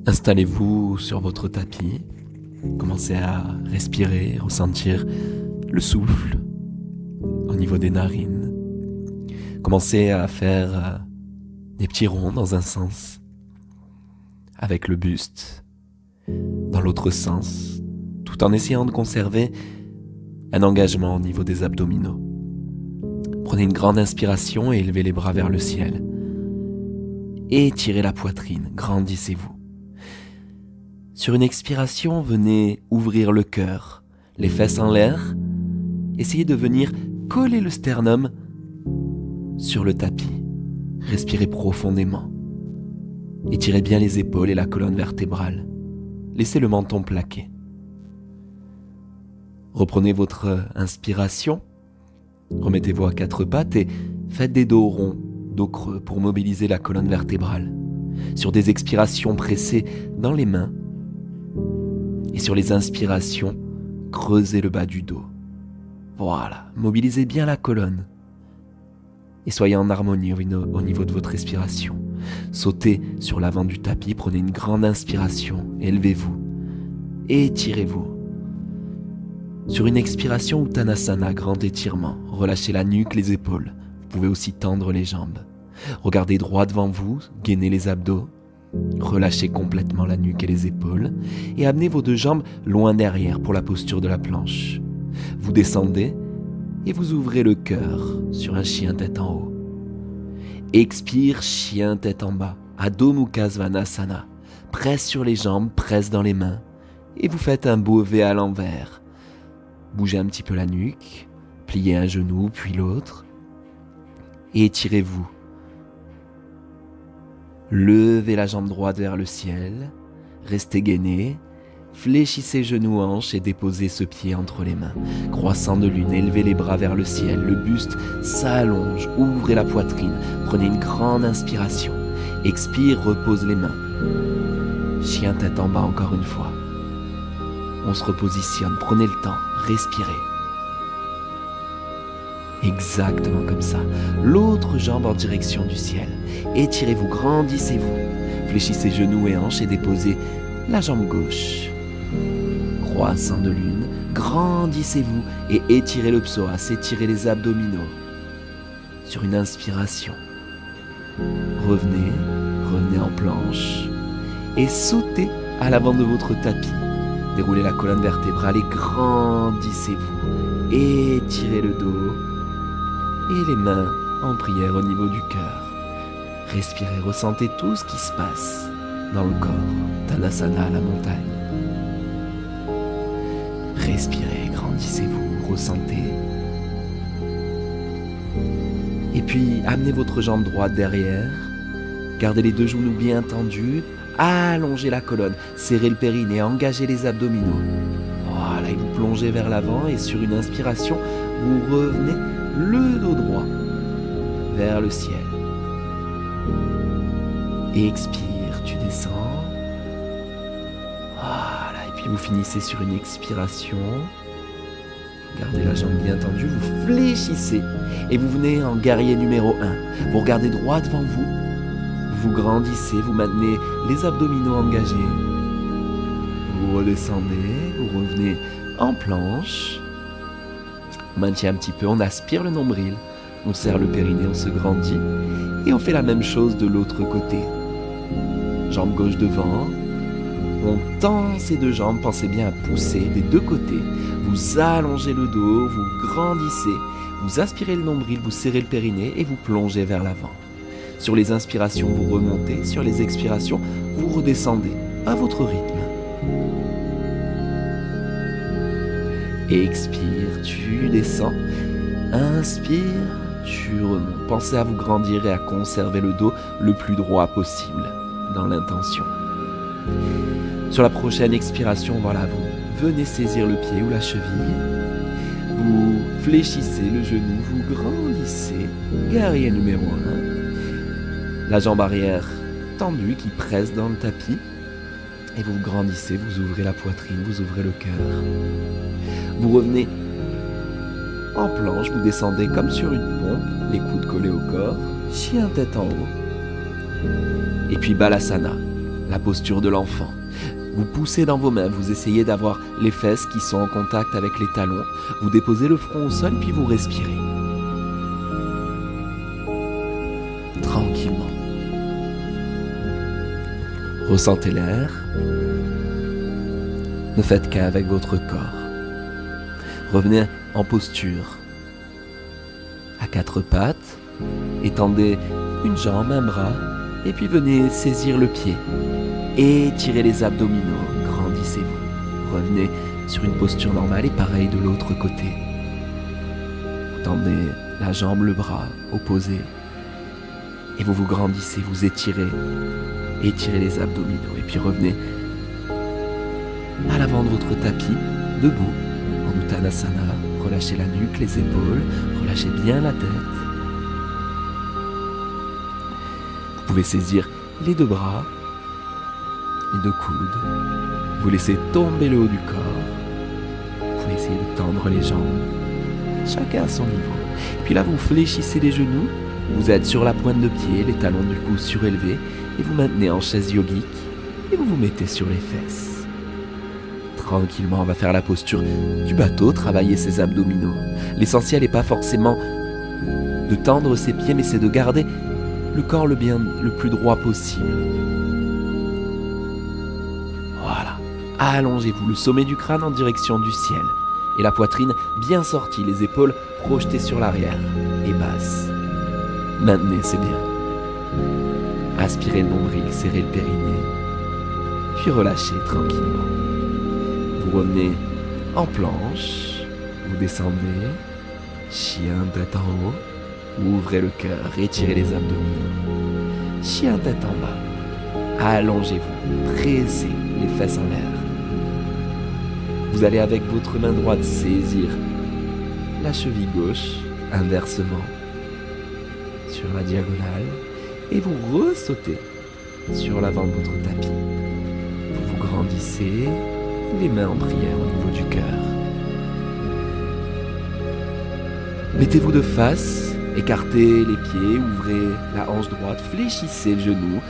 Installez-vous sur votre tapis. Commencez à respirer, ressentir le souffle au niveau des narines. Commencez à faire des petits ronds dans un sens, avec le buste dans l'autre sens, tout en essayant de conserver un engagement au niveau des abdominaux. Prenez une grande inspiration et élevez les bras vers le ciel. Étirez la poitrine, grandissez-vous. Sur une expiration, venez ouvrir le cœur, les fesses en l'air. Essayez de venir coller le sternum sur le tapis. Respirez profondément. Étirez bien les épaules et la colonne vertébrale. Laissez le menton plaqué. Reprenez votre inspiration. Remettez-vous à quatre pattes et faites des dos ronds, dos creux pour mobiliser la colonne vertébrale. Sur des expirations, pressez dans les mains. Et sur les inspirations, creusez le bas du dos. Voilà, mobilisez bien la colonne. Et soyez en harmonie au niveau de votre respiration. Sautez sur l'avant du tapis, prenez une grande inspiration, élevez-vous, étirez-vous. Sur une expiration, Uttanasana, grand étirement, relâchez la nuque, les épaules. Vous pouvez aussi tendre les jambes. Regardez droit devant vous, gainez les abdos. Relâchez complètement la nuque et les épaules et amenez vos deux jambes loin derrière pour la posture de la planche. Vous descendez et vous ouvrez le cœur sur un chien tête en haut. Expire, chien tête en bas, Adho Mukha Svanasana. Presse sur les jambes, presse dans les mains et vous faites un beau V à l'envers. Bougez un petit peu la nuque, pliez un genou puis l'autre et étirez-vous. Levez la jambe droite vers le ciel, restez gainé, fléchissez genoux, hanches et déposez ce pied entre les mains. Croissant de lune, élevez les bras vers le ciel, le buste s'allonge, ouvrez la poitrine, prenez une grande inspiration. Expire, repose les mains. Chien tête en bas encore une fois. On se repositionne, prenez le temps, respirez. Exactement comme ça. L'autre jambe en direction du ciel. Étirez-vous, grandissez-vous. Fléchissez genoux et hanches et déposez la jambe gauche. Croissant de lune, grandissez-vous et étirez le psoas, étirez les abdominaux. Sur une inspiration. Revenez en planche et sautez à l'avant de votre tapis. Déroulez la colonne vertébrale et grandissez-vous. Étirez le dos. Et les mains en prière au niveau du cœur. Respirez, ressentez tout ce qui se passe dans le corps. Tadasana à la montagne. Respirez, grandissez-vous, ressentez. Et puis, amenez votre jambe droite derrière. Gardez les deux genoux bien tendus. Allongez la colonne, serrez le périnée, engagez les abdominaux. Voilà, et vous plongez vers l'avant et sur une inspiration, vous revenez le dos droit vers le ciel. Expire, tu descends. Voilà, et puis vous finissez sur une expiration. Gardez la jambe bien tendue, vous fléchissez et vous venez en guerrier numéro 1. Vous regardez droit devant vous, vous grandissez, vous maintenez les abdominaux engagés. Vous redescendez, vous revenez en planche. On maintient un petit peu, on aspire le nombril, on serre le périnée, on se grandit et on fait la même chose de l'autre côté. Jambe gauche devant, on tend ces deux jambes, pensez bien à pousser des deux côtés. Vous allongez le dos, vous grandissez, vous aspirez le nombril, vous serrez le périnée et vous plongez vers l'avant. Sur les inspirations, vous remontez, sur les expirations, vous redescendez à votre rythme. Expire, tu descends. Inspire, tu remontes. Pensez à vous grandir et à conserver le dos le plus droit possible dans l'intention. Sur la prochaine expiration, voilà, vous venez saisir le pied ou la cheville. Vous fléchissez le genou, vous grandissez. Guerrier numéro 1. La jambe arrière tendue qui presse dans le tapis. Et vous grandissez, vous ouvrez la poitrine, vous ouvrez le cœur. Vous revenez en planche, vous descendez comme sur une pompe, les coudes collés au corps, chien tête en haut. Et puis Balasana, la posture de l'enfant. Vous poussez dans vos mains, vous essayez d'avoir les fesses qui sont en contact avec les talons. Vous déposez le front au sol, puis vous respirez. Tranquillement. Ressentez l'air. Ne faites qu'avec votre corps. Revenez en posture. À quatre pattes, étendez une jambe, un bras, et puis venez saisir le pied. Étirez les abdominaux, grandissez-vous. Revenez sur une posture normale et pareil de l'autre côté. Vous tendez la jambe, le bras opposé. Et vous vous grandissez, vous étirez. Étirez les abdominaux et puis revenez à l'avant de votre tapis, debout, en Uttanasana. Relâchez la nuque, les épaules, relâchez bien la tête. Vous pouvez saisir les deux bras, les deux coudes. Vous laissez tomber le haut du corps. Vous pouvez essayer de tendre les jambes, chacun à son niveau. Et puis là, vous fléchissez les genoux. Vous êtes sur la pointe de pied, les talons du cou surélevés, et vous maintenez en chaise yogique, et vous vous mettez sur les fesses. Tranquillement, on va faire la posture du bateau, travailler ses abdominaux. L'essentiel n'est pas forcément de tendre ses pieds, mais c'est de garder le corps le plus droit possible. Voilà. Allongez-vous, le sommet du crâne en direction du ciel, et la poitrine bien sortie, les épaules projetées sur l'arrière, et basses. Maintenez, c'est bien. Aspirez le nombril, serrez le périnée, puis relâchez tranquillement. Vous revenez en planche, vous descendez, chien tête en haut, ouvrez le cœur, étirez les abdominaux, chien tête en bas, allongez-vous, pressez les fesses en l'air. Vous allez avec votre main droite saisir la cheville gauche, inversement, sur la diagonale, et vous ressautez sur l'avant de votre tapis. Vous vous grandissez, les mains en prière au niveau du cœur. Mettez-vous de face, écartez les pieds, ouvrez la hanche droite, fléchissez le genou.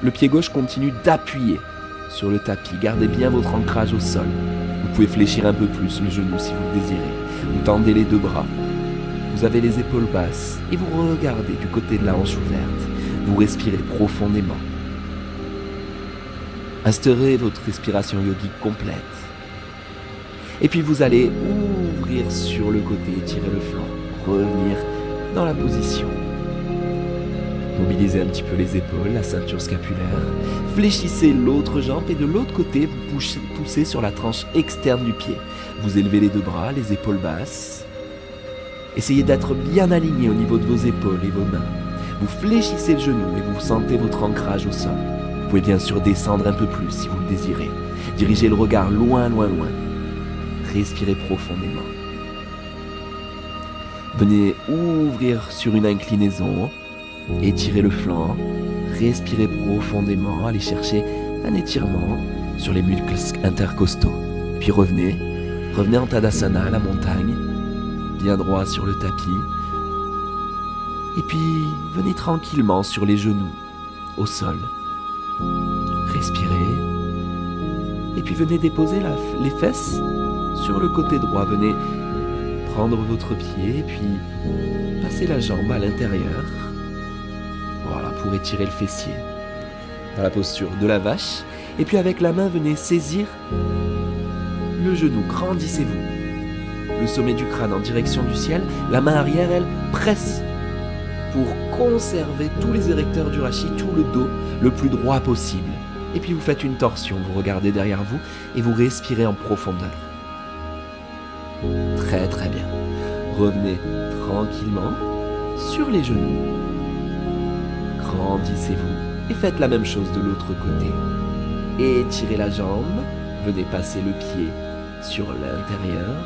Le pied gauche continue d'appuyer sur le tapis. Gardez bien votre ancrage au sol. Vous pouvez fléchir un peu plus le genou si vous le désirez. Vous tendez les deux bras. Vous avez les épaules basses et vous regardez du côté de la hanche ouverte. Vous respirez profondément. Instaurez votre respiration yogique complète. Et puis vous allez ouvrir sur le côté, étirer le flanc, revenir dans la position. Mobilisez un petit peu les épaules, la ceinture scapulaire. Fléchissez l'autre jambe et de l'autre côté, vous poussez sur la tranche externe du pied. Vous élevez les deux bras, les épaules basses. Essayez d'être bien aligné au niveau de vos épaules et vos mains. Vous fléchissez le genou et vous sentez votre ancrage au sol. Vous pouvez bien sûr descendre un peu plus si vous le désirez. Dirigez le regard loin, loin, loin. Respirez profondément. Venez ouvrir sur une inclinaison. Étirez le flanc. Respirez profondément. Allez chercher un étirement sur les muscles intercostaux. Puis revenez. Revenez en Tadasana, à la montagne. Bien droit sur le tapis. Et puis venez tranquillement sur les genoux, au sol. Respirez. Et puis venez déposer les fesses sur le côté droit. Venez prendre votre pied et puis passer la jambe à l'intérieur. Voilà, pour étirer le fessier. Dans la posture de la vache. Et puis avec la main, venez saisir le genou. Grandissez-vous. Le sommet du crâne en direction du ciel. La main arrière, elle, presse pour conserver tous les érecteurs du rachis, tout le dos, le plus droit possible. Et puis vous faites une torsion, vous regardez derrière vous et vous respirez en profondeur. Très très bien. Revenez tranquillement sur les genoux. Grandissez-vous et faites la même chose de l'autre côté. Étirez la jambe, venez passer le pied sur l'intérieur.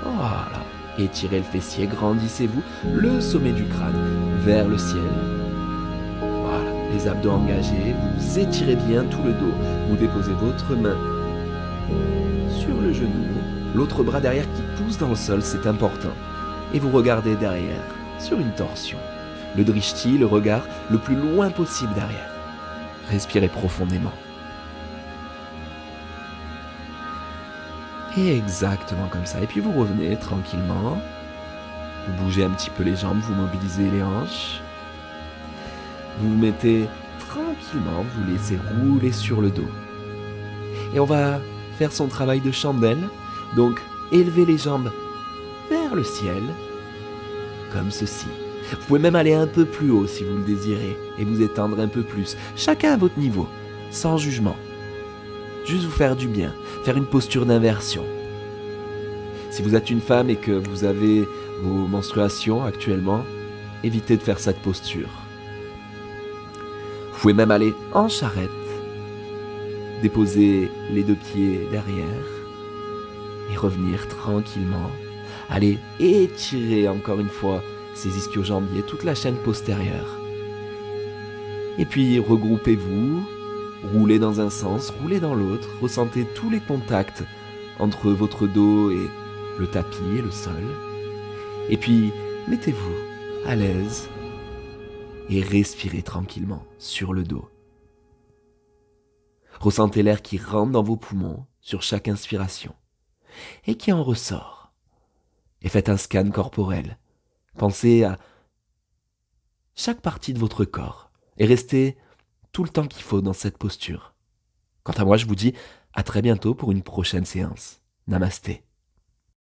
Voilà. Étirez le fessier, grandissez-vous, le sommet du crâne vers le ciel. Voilà, les abdos engagés, vous étirez bien tout le dos. Vous déposez votre main sur le genou, l'autre bras derrière qui pousse dans le sol, c'est important. Et vous regardez derrière, sur une torsion. Le drishti, le regard le plus loin possible derrière. Respirez profondément. Et exactement comme ça. Et puis vous revenez tranquillement. Vous bougez un petit peu les jambes, vous mobilisez les hanches. Vous vous mettez tranquillement, vous laissez rouler sur le dos. Et on va faire son travail de chandelle. Donc, élevez les jambes vers le ciel, comme ceci. Vous pouvez même aller un peu plus haut si vous le désirez, et vous étendre un peu plus, chacun à votre niveau, sans jugement. Juste vous faire du bien, faire une posture d'inversion. Si vous êtes une femme et que vous avez vos menstruations actuellement, évitez de faire cette posture. Vous pouvez même aller en charrette, déposer les deux pieds derrière et revenir tranquillement. Allez étirer encore une fois ces ischio-jambiers, toute la chaîne postérieure. Et puis regroupez-vous, roulez dans un sens, roulez dans l'autre, ressentez tous les contacts entre votre dos et le tapis et le sol. Et puis mettez-vous à l'aise et respirez tranquillement sur le dos. Ressentez l'air qui rentre dans vos poumons sur chaque inspiration et qui en ressort. Et faites un scan corporel. Pensez à chaque partie de votre corps et restez tout le temps qu'il faut dans cette posture. Quant à moi, je vous dis à très bientôt pour une prochaine séance. Namasté.